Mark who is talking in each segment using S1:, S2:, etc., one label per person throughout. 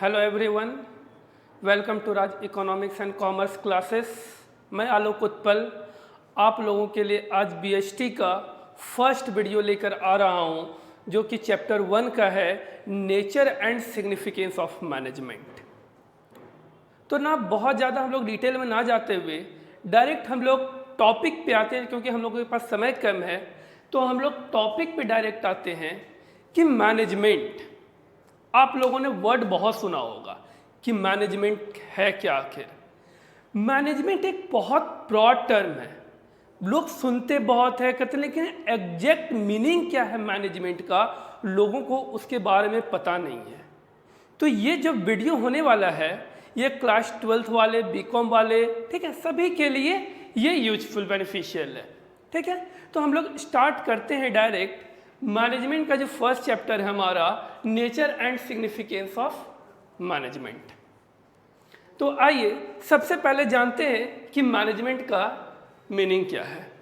S1: Hello everyone, welcome to Raj economics and commerce classes. मैं आलोक उत्पल आप लोगों के लिए आज बीएसटी का फर्स्ट वीडियो लेकर आ रहा हूं, जो कि चैप्टर 1 का है, nature and significance of management. तो ना बहुत ज़्यादा हम लोग डिटेल में ना जाते हुए डायरेक्ट हम लोग टॉपिक पे आते हैं, क्योंकि हम लोगों के पास समय कम है। तो हम लोग टॉपिक पे डायरेक्ट आते हैं कि मैनेजमेंट, आप लोगों ने वर्ड बहुत सुना होगा कि मैनेजमेंट है क्या। आखिर मैनेजमेंट एक बहुत ब्रॉड टर्म है, लोग सुनते बहुत है कहते हैं, लेकिन एग्जैक्ट मीनिंग क्या है मैनेजमेंट का लोगों को उसके बारे में पता नहीं है। तो ये जो वीडियो होने वाला है ये क्लास 12th वाले, बीकॉम वाले, ठीक है, सभी के लिए ये यूजफुल बेनिफिशियल है। ठीक है, तो हम लोग स्टार्ट करते हैं डायरेक्ट। मैनेजमेंट का जो फर्स्ट चैप्टर है हमारा, nature and significance of management. तो आइए सबसे पहले जानते हैं कि मैनेजमेंट का मीनिंग क्या है।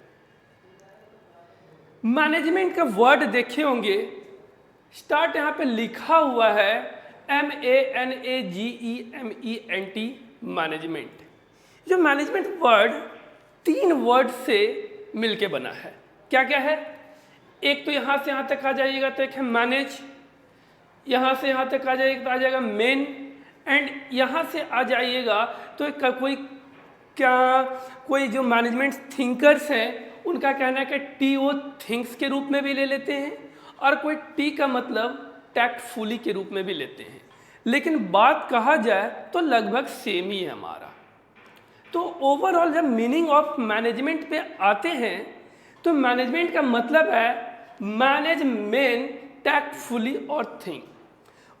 S1: मैनेजमेंट का वर्ड देखे होंगे, स्टार्ट यहाँ पे लिखा हुआ है MANAGEMENT, मैनेजमेंट। जो मैनेजमेंट वर्ड 3 वर्ड से मिलके बना है। क्या क्या है? एक तो यहाँ से यहाँ तक आ जाइएगा तो एक है मैनेज, यहाँ से यहाँ तक आ जाएगा तो आ जाएगा मेन, एंड यहाँ से आ जाइएगा तो एक कोई जो मैनेजमेंट थिंकर्स हैं उनका कहना है कि TO थिंक्स के रूप में भी ले लेते हैं, और कोई T का मतलब टैक्टफुली के रूप में भी लेते हैं। लेकिन बात कहा जाए तो लगभग सेम ही है हमारा। तो ओवरऑल जब मीनिंग ऑफ मैनेजमेंट पे आते हैं तो मैनेजमेंट का मतलब है मैनेज मेन टैक्टफुली और थिंक,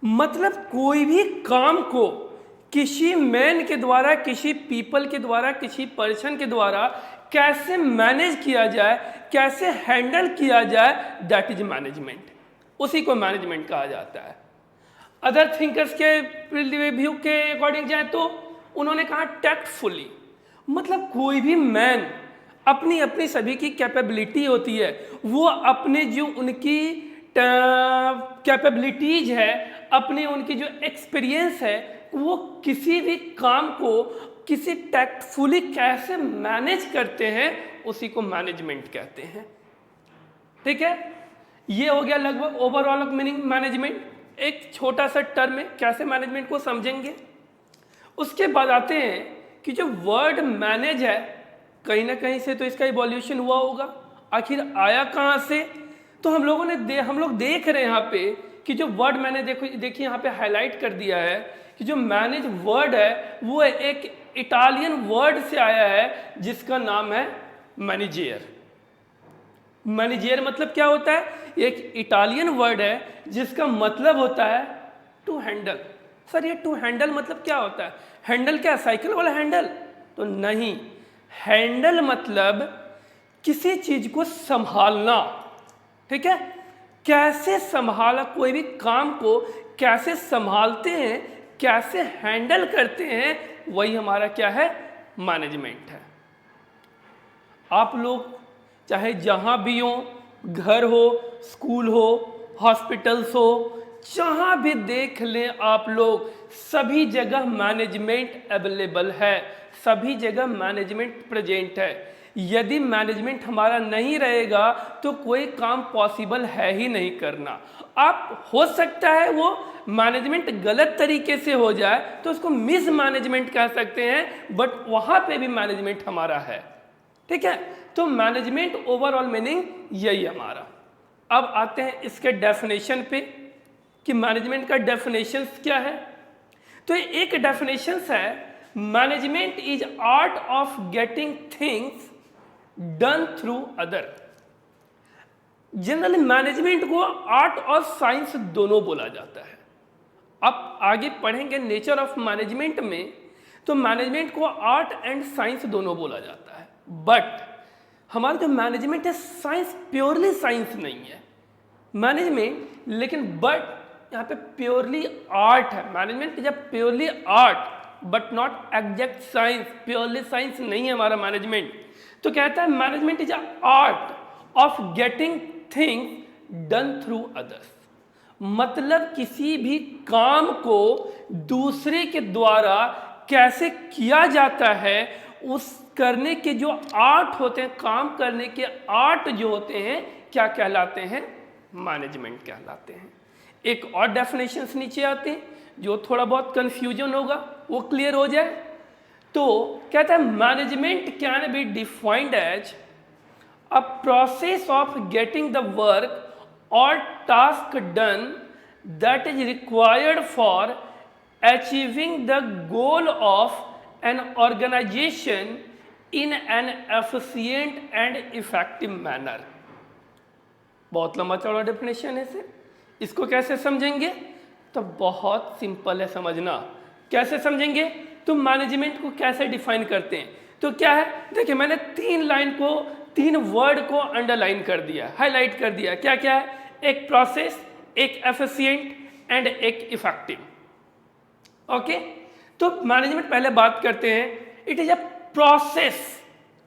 S1: मतलब कोई भी काम को किसी मैन के द्वारा, किसी पीपल के द्वारा, किसी पर्सन के द्वारा कैसे मैनेज किया जाए, कैसे हैंडल किया जाए, दैट इज मैनेजमेंट। उसी को मैनेजमेंट कहा जाता है। अदर थिंकर्स के व्यू के अकॉर्डिंग जाए तो उन्होंने कहा टैक्टफुली, मतलब कोई भी मैन अपनी अपनी सभी की कैपेबिलिटी होती है, वो अपने जो उनकी कैपेबिलिटीज है, अपनी उनकी जो एक्सपीरियंस है, वो किसी भी काम को किसी टैक्टफुली कैसे मैनेज करते हैं, उसी को मैनेजमेंट कहते हैं। ठीक है, ये हो गया लगभग ओवरऑल मीनिंग मैनेजमेंट। एक छोटा सा टर्म है, कैसे मैनेजमेंट को समझेंगे। उसके बाद आते हैं कि जो वर्ड मैनेज है, कहीं ना कहीं से तो इसका इवोल्यूशन हुआ होगा। आखिर आया कहाँ से? तो हम लोग देख रहे हैं यहाँ पे कि जो वर्ड मैंने देखिए यहाँ पे हाईलाइट कर दिया है कि जो मैनेज वर्ड है वो एक इटालियन वर्ड से आया है जिसका नाम है मैनेजियर। मैनेजियर मतलब क्या होता है? एक इटालियन वर्ड है जिसका मतलब होता है टू हैंडल। सर ये टू हैंडल मतलब क्या होता है? हैंडल क्या, साइकिल वाला हैंडल? तो नहीं, हैंडल मतलब किसी चीज को संभालना। ठीक है, कैसे संभाला, कोई भी काम को कैसे संभालते हैं, कैसे हैंडल करते हैं, वही हमारा क्या है, मैनेजमेंट है। आप लोग चाहे जहां भी हो, घर हो, स्कूल हो, हॉस्पिटल्स हो, जहां भी देख लें आप लोग, सभी जगह मैनेजमेंट अवेलेबल है, सभी जगह मैनेजमेंट प्रेजेंट है। यदि मैनेजमेंट हमारा नहीं रहेगा तो कोई काम पॉसिबल है ही नहीं करना। आप हो सकता है वो मैनेजमेंट गलत तरीके से हो जाए तो उसको मिस मैनेजमेंट कह सकते हैं, बट वहां पे भी मैनेजमेंट हमारा है। ठीक है, तो मैनेजमेंट ओवरऑल मीनिंग यही हमारा। अब आते हैं इसके डेफिनेशन पे कि मैनेजमेंट का डेफिनेशन क्या है। तो एक डेफिनेशन है, management is art of getting things done through other. Generally management को आर्ट और साइंस दोनों बोला जाता है। आप आगे पढ़ेंगे नेचर ऑफ मैनेजमेंट में, तो मैनेजमेंट को आर्ट एंड साइंस दोनों बोला जाता है। बट हमारा जो मैनेजमेंट है, साइंस प्योरली साइंस नहीं है मैनेजमेंट, लेकिन बट यहाँ पे प्योरली आर्ट है। मैनेजमेंट जब purely art but not exact science, purely science नहीं है हमारा मैनेजमेंट। तो कहता है management is art of getting things done through others, मतलब किसी भी काम को दूसरे के द्वारा कैसे किया जाता है, उस करने के जो आर्ट होते हैं, काम करने के आर्ट जो होते हैं, क्या कहलाते हैं? मैनेजमेंट कहलाते हैं। एक और डेफिनेशंस नीचे आते हैं जो थोड़ा बहुत कंफ्यूजन होगा वो क्लियर हो जाए। तो कहता है management can be defined as a process of getting the work or task done that is required for achieving the goal of an organization in an efficient and effective manner। बहुत लंबा चौड़ा definition है sir, इसको कैसे समझेंगे? तो बहुत simple है समझना। कैसे समझेंगे? तो मैनेजमेंट को कैसे डिफाइन करते हैं? तो क्या है, देखिए मैंने 3 वर्ड को अंडरलाइन कर दिया, हाईलाइट कर दिया। क्या क्या है? एक प्रोसेस, एक एफिशिएंट एंड एक इफेक्टिव। ओके, तो मैनेजमेंट पहले बात करते हैं, इट इज अ प्रोसेस।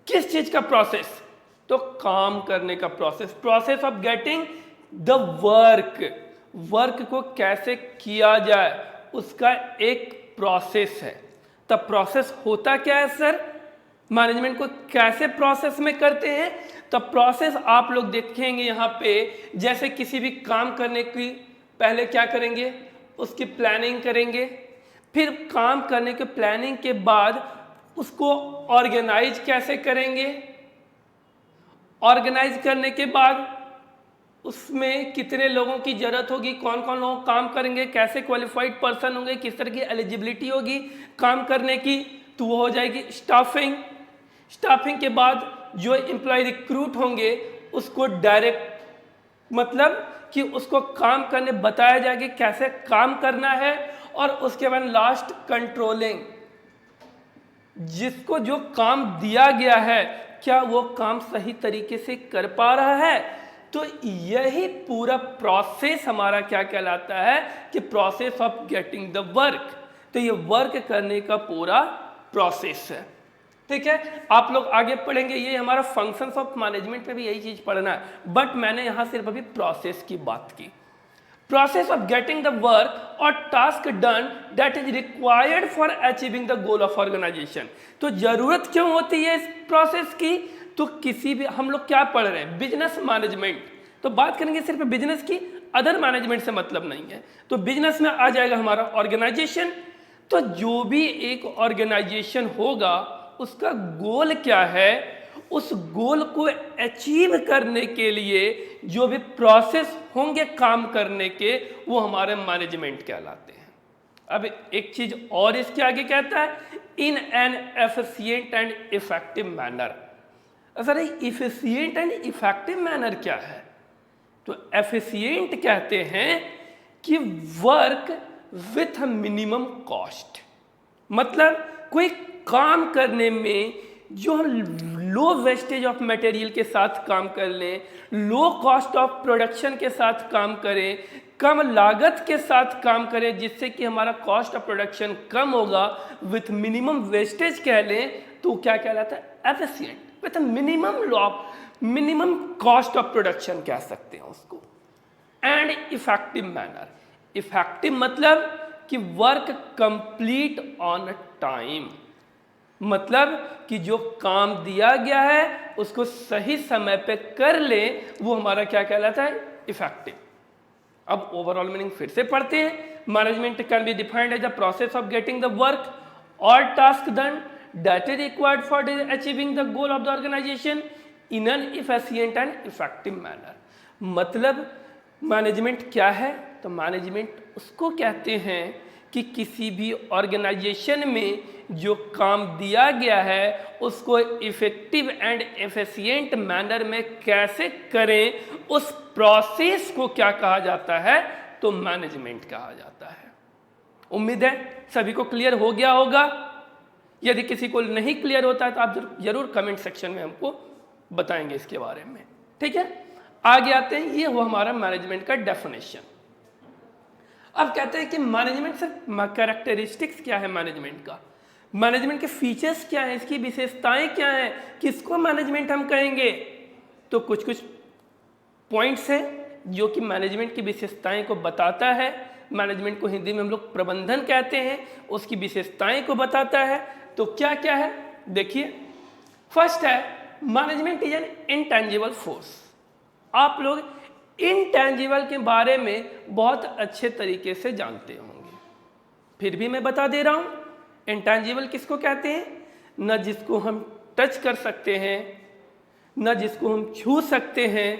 S1: किस चीज का प्रोसेस? तो काम करने का process, process of getting the work को कैसे किया जाए उसका एक प्रोसेस है। तब प्रोसेस होता क्या है सर? मैनेजमेंट को कैसे प्रोसेस में करते हैं? तो प्रोसेस आप लोग देखेंगे यहाँ पे, जैसे किसी भी काम करने की पहले क्या करेंगे? उसकी प्लानिंग करेंगे, फिर काम करने के प्लानिंग के बाद उसको ऑर्गेनाइज कैसे करेंगे, ऑर्गेनाइज करने के बाद उसमें कितने लोगों की जरूरत होगी, कौन कौन लोग काम करेंगे, कैसे क्वालिफाइड पर्सन होंगे, किस तरह की एलिजिबिलिटी होगी काम करने की, तो वो हो जाएगी स्टाफिंग। स्टाफिंग के बाद जो एम्प्लॉय रिक्रूट होंगे उसको डायरेक्ट मतलब कि उसको काम करने बताया जाएगा कैसे काम करना है, और उसके बाद लास्ट कंट्रोलिंग, जिसको जो काम दिया गया है क्या वो काम सही तरीके से कर पा रहा है। तो यही पूरा प्रोसेस हमारा क्या कहलाता है कि process of getting the work. तो ये वर्क करने का पूरा प्रोसेस है। ठीक है, आप लोग आगे पढ़ेंगे, ये हमारा फंक्शंस ऑफ मैनेजमेंट पे भी यही चीज पढ़ना है, बट मैंने यहां सिर्फ अभी प्रोसेस की बात की। Process of getting the work और task done that is required for achieving the goal of organisation. तो जरूरत क्यों होती है इस प्रोसेस की? तो किसी भी, हम लोग क्या पढ़ रहे हैं? Business management. तो बात करेंगे सिर्फ बिजनेस की, अदर मैनेजमेंट से मतलब नहीं है। तो बिजनेस में आ जाएगा हमारा ऑर्गेनाइजेशन। तो जो भी एक ऑर्गेनाइजेशन होगा उसका गोल क्या है, उस गोल को अचीव करने के लिए जो भी प्रोसेस होंगे काम करने के, वो हमारे मैनेजमेंट कहलाते हैं। अब एक चीज और इसके आगे कहता है, इन an efficient and effective manner. Sir efficient and effective manner क्या है? तो एफिशिएंट कहते हैं कि वर्क विथ मिनिमम कॉस्ट, मतलब कोई काम करने में जो हम लो वेस्टेज ऑफ मटेरियल के साथ काम कर लें, लो कॉस्ट ऑफ प्रोडक्शन के साथ काम करें, कम लागत के साथ काम करें, जिससे कि हमारा कॉस्ट ऑफ प्रोडक्शन कम होगा, विथ मिनिमम वेस्टेज कह लें, तो क्या कहलाता है? Efficient with minimum cost of production कह सकते हैं उसको। एंड इफेक्टिव मैनर, इफेक्टिव मतलब कि वर्क कंप्लीट ऑन टाइम, मतलब कि जो काम दिया गया है उसको सही समय पे कर ले, वो हमारा क्या कहलाता है? इफेक्टिव। अब ओवरऑल मीनिंग फिर से पढ़ते हैं। Management can be defined as the process of getting the work और task done that is required for achieving the goal of the organisation in an efficient and effective manner. मतलब management क्या है? तो management उसको कहते हैं कि किसी भी ऑर्गेनाइजेशन में जो काम दिया गया है उसको इफेक्टिव एंड एफिशिएंट मैनर में कैसे करें, उस प्रोसेस को क्या कहा जाता है? तो मैनेजमेंट कहा जाता है। उम्मीद है सभी को क्लियर हो गया होगा। यदि किसी को नहीं क्लियर होता है तो आप जरूर कमेंट सेक्शन में हमको बताएंगे इसके बारे में। ठीक है, आगे आते हैं। ये हुआ हमारा मैनेजमेंट का डेफिनेशन। अब कहते हैं कि मैनेजमेंट से कैरेक्टरिस्टिक्स क्या है मैनेजमेंट का, मैनेजमेंट के फीचर्स क्या हैं, इसकी विशेषताएं क्या हैं, किसको मैनेजमेंट हम कहेंगे। तो कुछ कुछ पॉइंट्स हैं, जो कि मैनेजमेंट की विशेषताएं को बताता है। मैनेजमेंट को हिंदी में हम लोग प्रबंधन कहते हैं, उसकी विशेषताएं को बताता है। तो क्या क्या है देखिए, फर्स्ट है management is an intangible force. आप लोग इनटैंजिबल के बारे में बहुत अच्छे तरीके से जानते होंगे, फिर भी मैं बता दे रहा हूं। इनटैंजिबल किसको कहते हैं? न जिसको हम टच कर सकते हैं, न जिसको हम छू सकते हैं,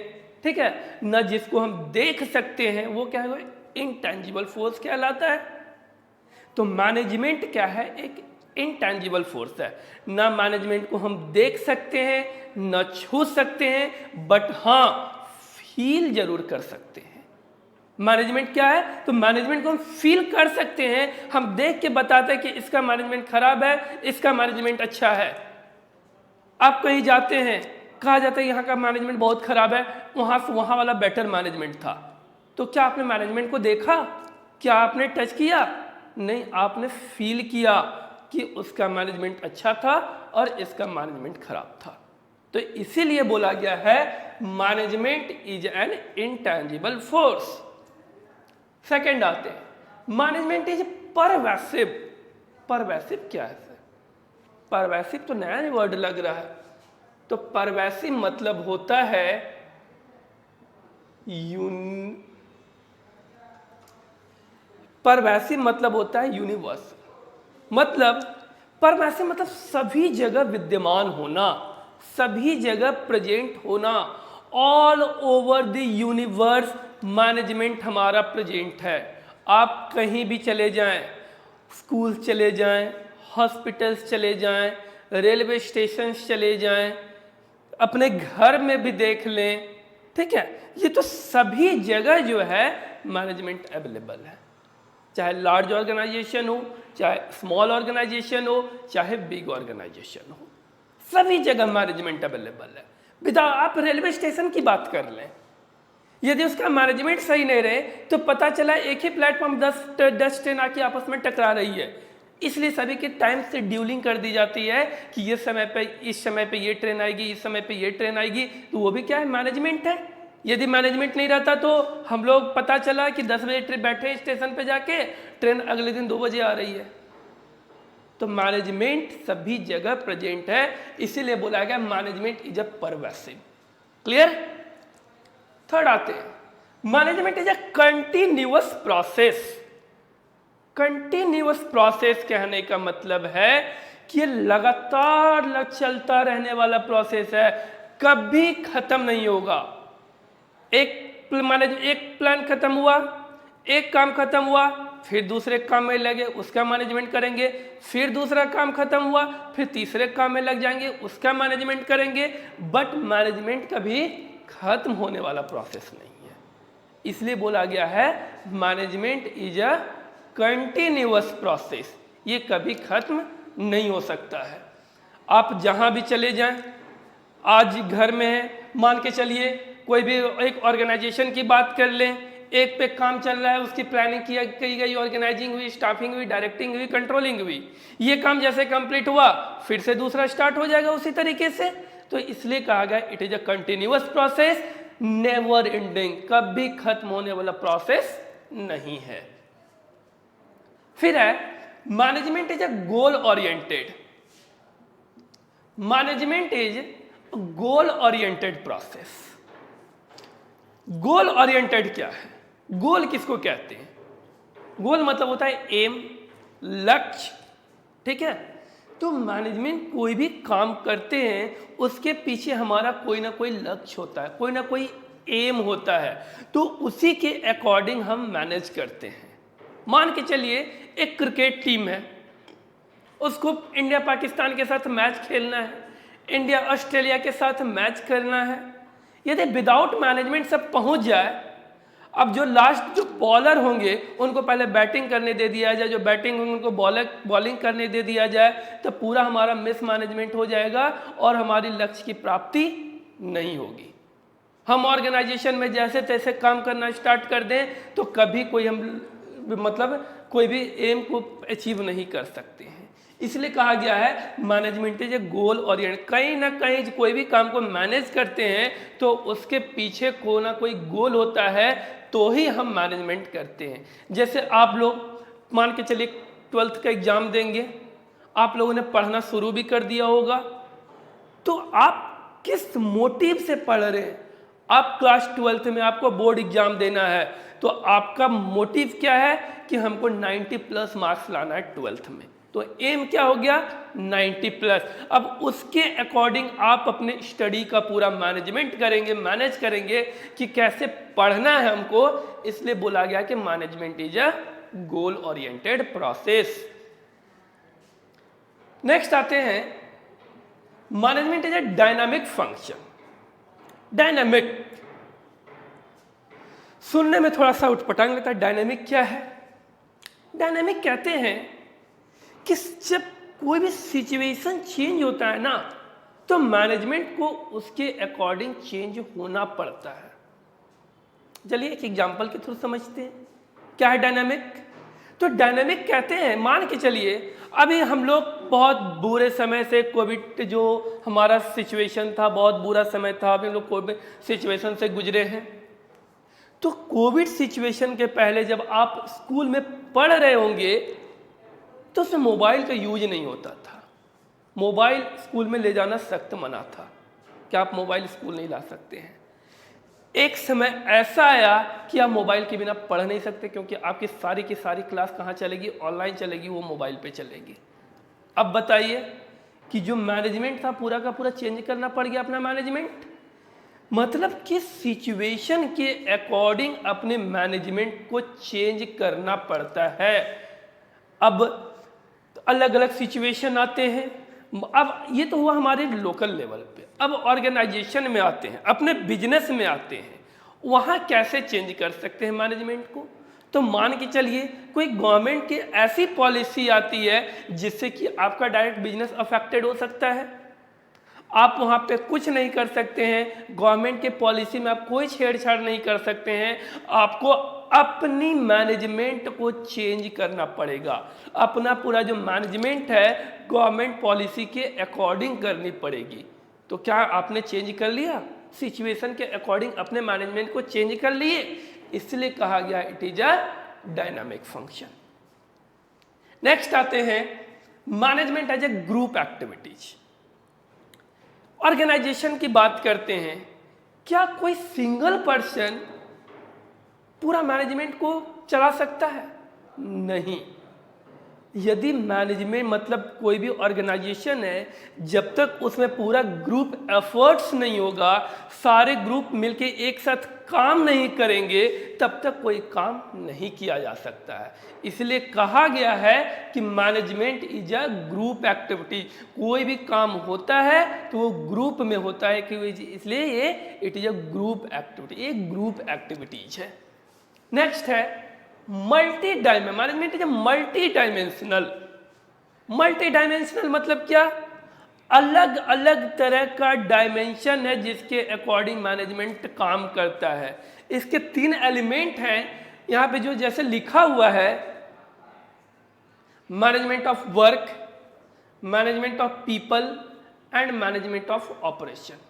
S1: ठीक है, न जिसको हम देख सकते हैं, वो क्या है? इनटैंजिबल फोर्स कहलाता है। तो मैनेजमेंट क्या है? एक इनटैंजिबल फोर्स है। ना मैनेजमेंट को हम देख सकते हैं, न छू सकते हैं, बट हाँ फील जरूर कर सकते हैं। मैनेजमेंट क्या है? तो मैनेजमेंट को हम फील कर सकते हैं। हम देख के बताते हैं कि इसका मैनेजमेंट खराब है, इसका मैनेजमेंट अच्छा है। आप कहीं जाते हैं, कहा जाता है यहाँ का मैनेजमेंट बहुत खराब है, वहाँ वाला बेटर मैनेजमेंट था। तो क्या आपने मैनेजमेंट को देखा? क्या आपने टच किया? नहीं, आपने फील किया कि उसका मैनेजमेंट अच्छा था और इसका मैनेजमेंट खराब था। तो इसीलिए बोला गया है management is an intangible force. Second आते हैं, मैनेजमेंट इज परवेसिव। परवेसिव क्या है सर? परवेसिव तो नया वर्ड लग रहा है। तो परवेसिव मतलब होता है परवेसिव मतलब होता है यूनिवर्सल। मतलब परवेसिव मतलब सभी जगह विद्यमान होना, सभी जगह प्रेजेंट होना। All over the universe management हमारा प्रेजेंट है। आप कहीं भी चले जाएं, स्कूल चले जाएं, हॉस्पिटल्स चले जाएं, रेलवे स्टेशन चले जाएं, अपने घर में भी देख लें, ठीक है, ये तो सभी जगह जो है मैनेजमेंट अवेलेबल है। चाहे लार्ज ऑर्गेनाइजेशन हो, चाहे स्मॉल ऑर्गेनाइजेशन हो, चाहे बिग ऑर्गेनाइजेशन हो, सभी जगह मैनेजमेंट अवेलेबल है। विदा आप रेलवे स्टेशन की बात कर लें, यदि उसका मैनेजमेंट सही नहीं रहे तो पता चला एक ही प्लेटफॉर्म 10 ट्रेन आके आपस में टकरा रही है। इसलिए सभी के टाइम से ड्यूलिंग कर दी जाती है कि ये समय पे, इस समय पे ये ट्रेन आएगी, इस समय पे ये ट्रेन आएगी। तो वो भी क्या है? मैनेजमेंट है। यदि मैनेजमेंट नहीं रहता तो हम लोग पता चला कि 10 बजे बैठे स्टेशन पे जाके, ट्रेन अगले दिन 2 बजे आ रही है। तो मैनेजमेंट सभी जगह प्रेजेंट है, इसीलिए बोला गया management is a pervasive. Clear? Third आते हैं, management is a continuous process. Continuous process कहने का मतलब है कि ये लगातार चलता रहने वाला प्रोसेस है, कभी खत्म नहीं होगा। एक प्लान खत्म हुआ, एक काम खत्म हुआ, फिर दूसरे काम में लगे, उसका मैनेजमेंट करेंगे, फिर दूसरा काम खत्म हुआ, फिर तीसरे काम में लग जाएंगे, उसका मैनेजमेंट करेंगे। बट मैनेजमेंट कभी खत्म होने वाला प्रोसेस नहीं है। इसलिए बोला गया है management is a continuous process, ये कभी खत्म नहीं हो सकता है। आप जहां भी चले जाएं, आज घर में है, मान के चलिए कोई भी एक ऑर्गेनाइजेशन की बात कर लें, एक पे काम चल रहा है, उसकी प्लानिंग की गई, ऑर्गेनाइजिंग हुई, स्टाफिंग हुई, डायरेक्टिंग हुई, कंट्रोलिंग हुई। ये काम जैसे कंप्लीट हुआ फिर से दूसरा स्टार्ट हो जाएगा उसी तरीके से। तो इसलिए कहा गया it is a continuous process, never ending, कभी खत्म होने वाला प्रोसेस नहीं है। फिर है management is a goal oriented. Management is goal oriented process. Goal oriented क्या है? गोल किसको कहते हैं? गोल मतलब होता है एम, लक्ष्य, ठीक है। तो मैनेजमेंट कोई भी काम करते हैं उसके पीछे हमारा कोई ना कोई लक्ष्य होता है, कोई ना कोई एम होता है, तो उसी के अकॉर्डिंग हम मैनेज करते हैं। मान के चलिए एक क्रिकेट टीम है, उसको इंडिया पाकिस्तान के साथ मैच खेलना है, इंडिया ऑस्ट्रेलिया के साथ मैच करना है। यदि विदाउट मैनेजमेंट सब पहुंच जाए, अब जो लास्ट जो बॉलर होंगे उनको पहले बैटिंग करने दे दिया जाए, जो बैटिंग होंगे उनको बॉलिंग करने दे दिया जाए, तो पूरा हमारा मिस मैनेजमेंट हो जाएगा और हमारी लक्ष्य की प्राप्ति नहीं होगी। हम ऑर्गेनाइजेशन में जैसे तैसे काम करना स्टार्ट कर दें तो कभी कोई हम मतलब कोई भी एम को अचीव नहीं कर सकते हैं। इसलिए कहा गया है management is a goal oriented. कहीं ना कहीं कोई भी काम को मैनेज करते हैं तो उसके पीछे कोई ना कोई गोल होता है, तो ही हम मैनेजमेंट करते हैं। जैसे आप लोग मान के चलिए 12th का एग्जाम देंगे, आप लोगों ने पढ़ना शुरू भी कर दिया होगा, तो आप किस मोटिव से पढ़ रहे हैं? आप क्लास 12th में आपको बोर्ड एग्जाम देना है, तो आपका मोटिव क्या है कि हमको 90+ मार्क्स लाना है 12th में, तो एम क्या हो गया 90+। अब उसके अकॉर्डिंग आप अपने स्टडी का पूरा मैनेजमेंट करेंगे, मैनेज करेंगे कि कैसे पढ़ना है हमको, इसलिए बोला गया कि management is a goal oriented process. Next आते हैं, management is a dynamic function. Dynamic सुनने में थोड़ा सा उटपटांग लगता है, डायनामिक क्या है? डायनामिक कहते हैं कि जब कोई भी सिचुएशन चेंज होता है ना, तो मैनेजमेंट को उसके अकॉर्डिंग चेंज होना पड़ता है। चलिए एक एग्जांपल के थ्रू समझते हैं क्या है डायनामिक। तो डायनामिक कहते हैं, मान के चलिए अभी हम लोग बहुत बुरे समय से, कोविड जो हमारा सिचुएशन था बहुत बुरा समय था, अभी हम लोग कोविड सिचुएशन से गुजरे हैं। तो कोविड सिचुएशन के पहले जब आप स्कूल में पढ़ रहे होंगे तो उसमें मोबाइल का यूज नहीं होता था। मोबाइल स्कूल में ले जाना सख्त मना था कि आप मोबाइल स्कूल नहीं ला सकते हैं। एक समय ऐसा आया कि आप मोबाइल के बिना पढ़ नहीं सकते, क्योंकि आपकी सारी की सारी क्लास कहाँ चलेगी, ऑनलाइन चलेगी, वो मोबाइल पे चलेगी। अब बताइए कि जो मैनेजमेंट था पूरा का पूरा चेंज करना पड़ गया अपना मैनेजमेंट। मतलब कि सिचुएशन के अकॉर्डिंग अपने मैनेजमेंट को चेंज करना पड़ता है। अब अलग अलग सिचुएशन आते हैं। अब ये तो हुआ हमारे लोकल लेवल पे, अब ऑर्गेनाइजेशन में आते हैं, अपने बिजनेस में आते हैं, वहाँ कैसे चेंज कर सकते हैं मैनेजमेंट को। तो मान के चलिए कोई गवर्नमेंट की ऐसी पॉलिसी आती है जिससे कि आपका डायरेक्ट बिजनेस अफेक्टेड हो सकता है, आप वहाँ पे कुछ नहीं कर सकते हैं, गवर्नमेंट के पॉलिसी में आप कोई छेड़छाड़ नहीं कर सकते हैं, आपको अपनी मैनेजमेंट को चेंज करना पड़ेगा। अपना पूरा जो मैनेजमेंट है गवर्नमेंट पॉलिसी के अकॉर्डिंग करनी पड़ेगी। तो क्या आपने चेंज कर लिया? सिचुएशन के अकॉर्डिंग अपने मैनेजमेंट को चेंज कर लिए, इसलिए कहा गया it is a dynamic function. Next आते हैं management as a group activities. Organisation की बात करते हैं, क्या कोई सिंगल पर्सन पूरा मैनेजमेंट को चला सकता है? नहीं। यदि मैनेजमेंट मतलब कोई भी ऑर्गेनाइजेशन है, जब तक उसमें पूरा ग्रुप एफर्ट्स नहीं होगा, सारे ग्रुप मिलके एक साथ काम नहीं करेंगे, तब तक कोई काम नहीं किया जा सकता है। इसलिए कहा गया है कि management is a group activity. कोई भी काम होता है तो वो ग्रुप में होता है, कि इसलिए ये it is a group activity, एक ग्रुप एक्टिविटीज है। नेक्स्ट है multi dimensional. Management is multi dimensional. Multi dimensional मतलब क्या? अलग अलग तरह का डायमेंशन है जिसके अकॉर्डिंग मैनेजमेंट काम करता है। इसके 3 एलिमेंट हैं यहाँ पे जो जैसे लिखा हुआ है, management of work, management of people and management of operation.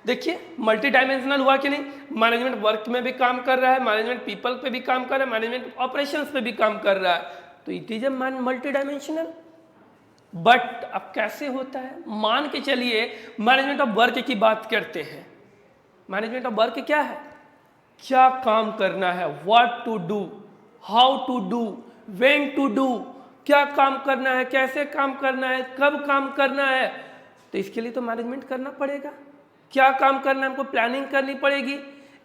S1: देखिए मल्टी डायमेंशनल हुआ कि नहीं? मैनेजमेंट वर्क में भी काम कर रहा है, मैनेजमेंट पीपल पे भी काम कर रहा है, मैनेजमेंट ऑपरेशंस पे भी काम कर रहा है, तो it is a multi dimensional. But अब कैसे होता है? मान के चलिए मैनेजमेंट ऑफ वर्क की बात करते हैं। मैनेजमेंट ऑफ वर्क क्या है? क्या काम करना है, what to do, how to do, when to do, क्या काम करना है, कैसे काम करना है, कब काम करना है, तो इसके लिए तो मैनेजमेंट करना पड़ेगा। क्या काम करना है हमको प्लानिंग करनी पड़ेगी,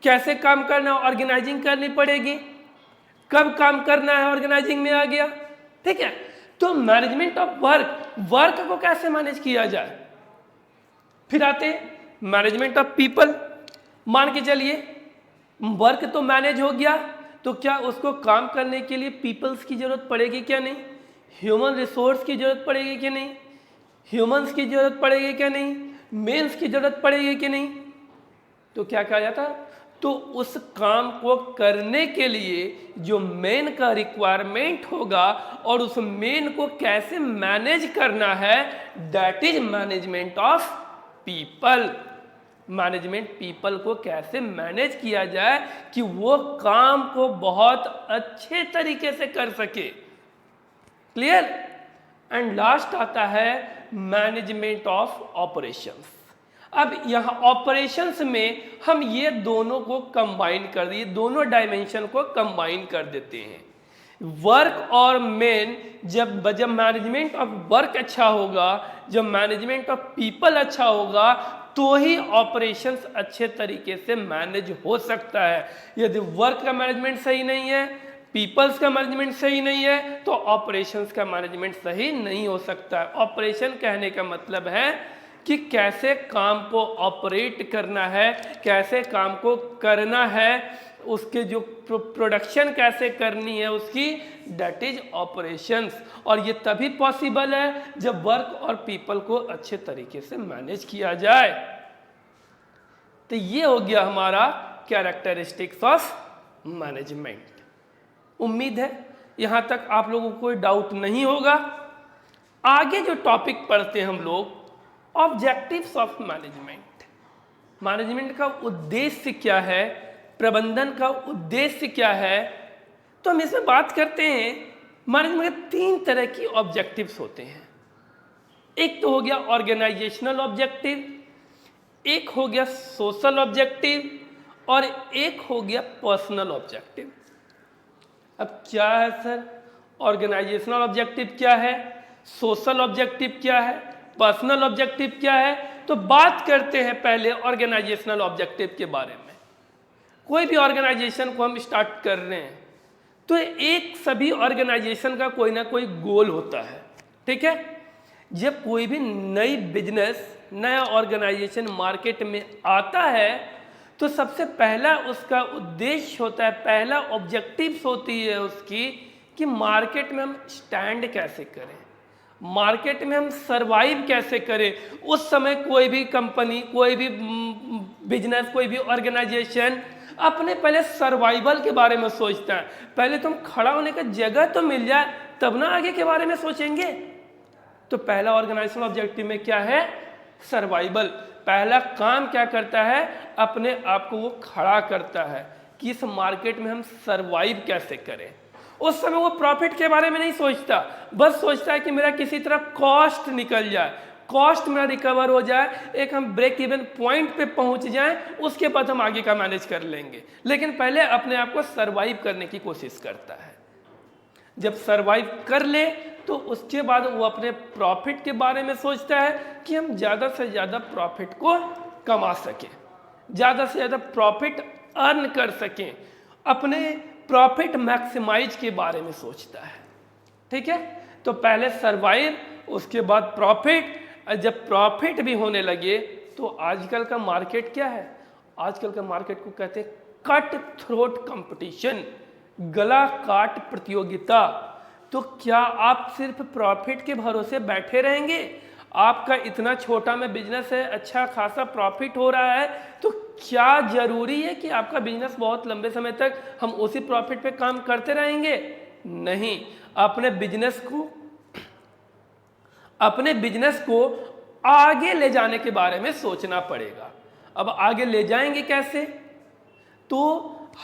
S1: कैसे काम करना है ऑर्गेनाइजिंग करनी पड़ेगी, कब काम करना है ऑर्गेनाइजिंग में आ गया। ठीक है, तो मैनेजमेंट ऑफ वर्क, वर्क को कैसे मैनेज किया जाए। फिर आते हैं मैनेजमेंट ऑफ पीपल। मान के चलिए वर्क तो मैनेज हो गया, तो क्या उसको काम करने के लिए पीपल्स की जरूरत पड़ेगी क्या नहीं, ह्यूमन रिसोर्स की जरूरत पड़ेगी कि नहीं, ह्यूमंस की जरूरत पड़ेगी क्या नहीं, मेंस की जरूरत पड़ेगी कि नहीं। तो क्या कहा जाता, तो उस काम को करने के लिए जो मेन का रिक्वायरमेंट होगा और उस मेन को कैसे मैनेज करना है, that is management of people. Management people को कैसे मैनेज किया जाए कि वो काम को बहुत अच्छे तरीके से कर सके। क्लियर। एंड लास्ट आता है मैनेजमेंट ऑफ ऑपरेशंस। अब यहाँ ऑपरेशंस में हम ये दोनों को कंबाइन कर दिए, दोनों डायमेंशन को कंबाइन कर देते हैं। वर्क और मेन, जब मैनेजमेंट ऑफ वर्क अच्छा होगा, जब मैनेजमेंट ऑफ पीपल अच्छा होगा, तो ही ऑपरेशंस अच्छे तरीके से मैनेज हो सकता है। यदि वर्क का मैनेजमेंट सही नहीं है, पीपल्स का मैनेजमेंट सही नहीं है, तो ऑपरेशंस का मैनेजमेंट सही नहीं हो सकता है। ऑपरेशन कहने का मतलब है कि कैसे काम को ऑपरेट करना है, कैसे काम को करना है, उसके जो प्रोडक्शन कैसे करनी है उसकी, दैट इज ऑपरेशंस। और ये तभी पॉसिबल है जब वर्क और पीपल को अच्छे तरीके से मैनेज किया जाए। तो ये हो गया हमारा कैरेक्टरिस्टिक्स ऑफ मैनेजमेंट। उम्मीद है यहां तक आप लोगों को कोई डाउट नहीं होगा। आगे जो टॉपिक पढ़ते हैं हम लोग, ऑब्जेक्टिव्स ऑफ मैनेजमेंट। मैनेजमेंट का उद्देश्य क्या है, प्रबंधन का उद्देश्य क्या है, तो हम इसमें बात करते हैं। मैनेजमेंट के 3 तरह की ऑब्जेक्टिव्स होते हैं। एक तो हो गया ऑर्गेनाइजेशनल ऑब्जेक्टिव, एक हो गया सोशल ऑब्जेक्टिव और एक हो गया पर्सनल ऑब्जेक्टिव। अब क्या है सर, ऑर्गेनाइजेशनल ऑब्जेक्टिव क्या है, सोशल ऑब्जेक्टिव क्या है, पर्सनल ऑब्जेक्टिव क्या है? तो बात करते हैं पहले ऑर्गेनाइजेशनल ऑब्जेक्टिव के बारे में। कोई भी ऑर्गेनाइजेशन को हम स्टार्ट कर रहे हैं तो एक सभी ऑर्गेनाइजेशन का कोई ना कोई गोल होता है, ठीक है। जब कोई भी नई बिजनेस, नया ऑर्गेनाइजेशन मार्केट में आता है तो सबसे पहला उसका उद्देश्य होता है, पहला ऑब्जेक्टिव्स होती है उसकी कि मार्केट में हम स्टैंड कैसे करें, मार्केट में हम सरवाइव कैसे करें। उस समय कोई भी कंपनी, कोई भी बिजनेस, कोई भी ऑर्गेनाइजेशन अपने पहले सर्वाइवल के बारे में सोचता है। पहले तुम खड़ा होने का जगह तो मिल जाए तब ना आगे के बारे में सोचेंगे। तो पहला ऑर्गेनाइजेशनल ऑब्जेक्टिव में क्या है, सर्वाइवल। पहला काम क्या करता है, अपने आप को वो खड़ा करता है कि इस मार्केट में हम सर्वाइव कैसे करें। उस समय वो प्रॉफिट के बारे में नहीं सोचता, बस सोचता है कि मेरा किसी तरह कॉस्ट निकल जाए, कॉस्ट मेरा रिकवर हो जाए, एक हम ब्रेक इवन पॉइंट पे पहुंच जाएं, उसके बाद हम आगे का मैनेज कर लेंगे। लेकिन पहले अपने आप को सर्वाइव करने की कोशिश करता है। जब सर्वाइव कर ले तो उसके बाद वो अपने प्रॉफिट के बारे में सोचता है कि हम ज़्यादा से ज़्यादा प्रॉफिट को कमा सकें, ज़्यादा से ज़्यादा प्रॉफिट अर्न कर सकें, अपने प्रॉफिट मैक्सिमाइज के बारे में सोचता है, ठीक है। तो पहले सर्वाइव, उसके बाद प्रॉफिट। जब प्रॉफिट भी होने लगे तो आजकल का मार्केट क्या है, आजकल का मार्केट को कहते हैं कट थ्रोट कंपटीशन, गला काट प्रतियोगिता। तो क्या आप सिर्फ प्रॉफिट के भरोसे बैठे रहेंगे? आपका इतना छोटा में बिजनेस है, अच्छा खासा प्रॉफिट हो रहा है, तो क्या जरूरी है कि आपका बिजनेस बहुत लंबे समय तक हम उसी प्रॉफिट पे काम करते रहेंगे? नहीं, अपने बिजनेस को आगे ले जाने के बारे में सोचना पड़ेगा। अब आगे ले जाएंगे कैसे? तो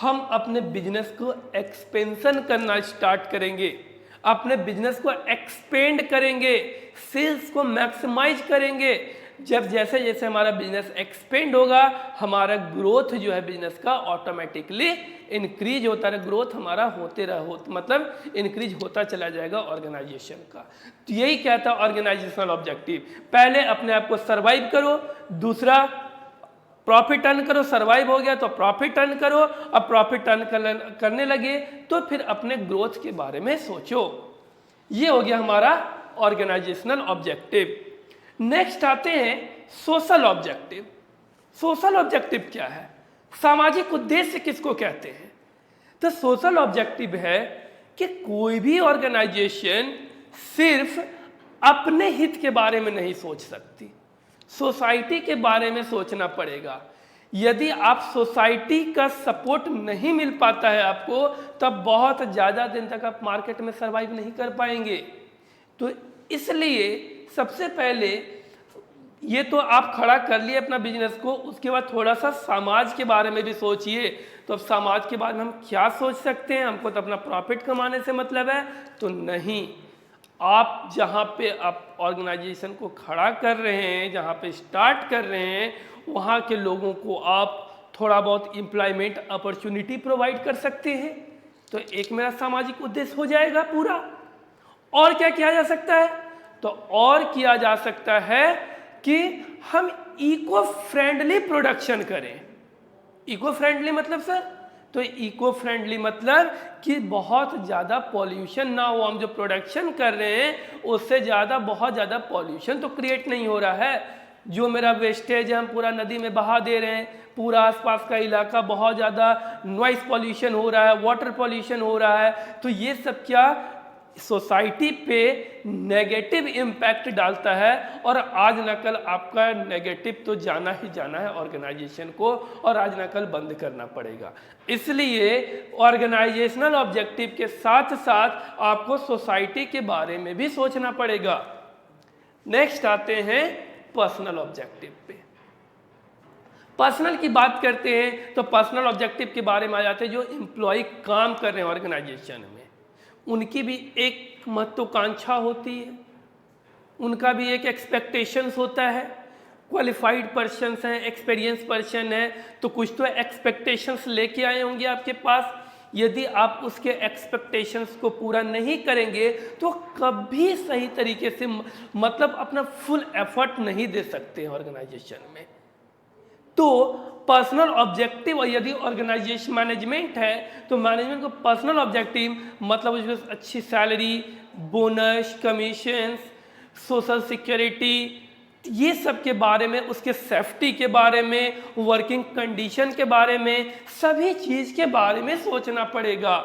S1: हम अपने बिजनेस को एक्सपेंशन करना स्टार्ट करेंगे, अपने बिजनेस को एक्सपेंड करेंगे, सेल्स को मैक्सिमाइज करेंगे। जब जैसे जैसे हमारा बिजनेस एक्सपेंड होगा, हमारा ग्रोथ जो है बिजनेस का ऑटोमेटिकली इंक्रीज होता है, ग्रोथ हमारा मतलब इंक्रीज होता चला जाएगा ऑर्गेनाइजेशन का। तो यही कहता है ऑर्गेनाइजेशनल ऑब्जेक्टिव, पहले अपने आप को सर्वाइव करो, दूसरा प्रॉफिट अर्न करो, सर्वाइव हो गया तो प्रॉफिट अर्न करो, अब प्रॉफिट अर्न करने लगे तो फिर अपने ग्रोथ के बारे में सोचो। ये हो गया हमारा ऑर्गेनाइजेशनल ऑब्जेक्टिव। नेक्स्ट आते हैं सोशल ऑब्जेक्टिव। सोशल ऑब्जेक्टिव क्या है, सामाजिक उद्देश्य किसको कहते हैं? तो सोशल ऑब्जेक्टिव है कि कोई भी ऑर्गेनाइजेशन सिर्फ अपने हित के बारे में नहीं सोच सकती, सोसाइटी के बारे में सोचना पड़ेगा। यदि आप सोसाइटी का सपोर्ट नहीं मिल पाता है आपको, तब बहुत ज़्यादा दिन तक आप मार्केट में सर्वाइव नहीं कर पाएंगे। तो इसलिए सबसे पहले ये तो आप खड़ा कर लिए अपना बिजनेस को, उसके बाद थोड़ा सा समाज के बारे में भी सोचिए। तो अब समाज के बारे में हम क्या सोच सकते हैं? हमको तो अपना प्रॉफिट कमाने से मतलब है, तो नहीं। आप जहाँ पे आप ऑर्गेनाइजेशन को खड़ा कर रहे हैं, जहाँ पे स्टार्ट कर रहे हैं, वहाँ के लोगों को आप थोड़ा बहुत एम्प्लॉयमेंट अपॉर्चुनिटी प्रोवाइड कर सकते हैं। तो एक मेरा सामाजिक उद्देश्य हो जाएगा पूरा। और क्या किया जा सकता है? तो और किया जा सकता है कि हम इको फ्रेंडली प्रोडक्शन करें। इको फ्रेंडली मतलब सर, तो इको फ्रेंडली मतलब कि बहुत ज़्यादा पॉल्यूशन ना हो। हम जो प्रोडक्शन कर रहे हैं उससे बहुत ज़्यादा पॉल्यूशन तो क्रिएट नहीं हो रहा है। जो मेरा वेस्टेज है हम पूरा नदी में बहा दे रहे हैं, पूरा आसपास का इलाका बहुत ज़्यादा नॉइस पॉल्यूशन हो रहा है, वाटर पॉल्यूशन हो रहा है। तो ये सब क्या सोसाइटी पे नेगेटिव इम्पैक्ट डालता है, और आज न कल आपका नेगेटिव तो जाना ही जाना है ऑर्गेनाइजेशन को, और आज न कल बंद करना पड़ेगा। इसलिए ऑर्गेनाइजेशनल ऑब्जेक्टिव के साथ साथ आपको सोसाइटी के बारे में भी सोचना पड़ेगा। नेक्स्ट आते हैं पर्सनल ऑब्जेक्टिव पे। पर्सनल की बात करते हैं तो पर्सनल ऑब्जेक्टिव के बारे में आ जाते हैं जो एम्प्लॉय काम कर रहे हैं ऑर्गेनाइजेशन में, उनकी भी एक महत्वाकांक्षा होती है, उनका भी एक एक्सपेक्टेशंस होता है। क्वालिफाइड पर्सन्स हैं, एक्सपीरियंस पर्सन है, तो कुछ तो एक्सपेक्टेशंस लेके आए होंगे आपके पास। यदि आप उसके एक्सपेक्टेशंस को पूरा नहीं करेंगे तो कभी सही तरीके से मतलब अपना फुल एफर्ट नहीं दे सकते हैं ऑर्गेनाइजेशन में। तो पर्सनल ऑब्जेक्टिव, और यदि ऑर्गेनाइजेशन मैनेजमेंट है तो मैनेजमेंट को पर्सनल ऑब्जेक्टिव मतलब उसमें अच्छी salary, bonus, commissions, social security, ये सब के बारे में, उसके सेफ्टी के बारे में, वर्किंग कंडीशन के बारे में, सभी चीज़ के बारे में सोचना पड़ेगा।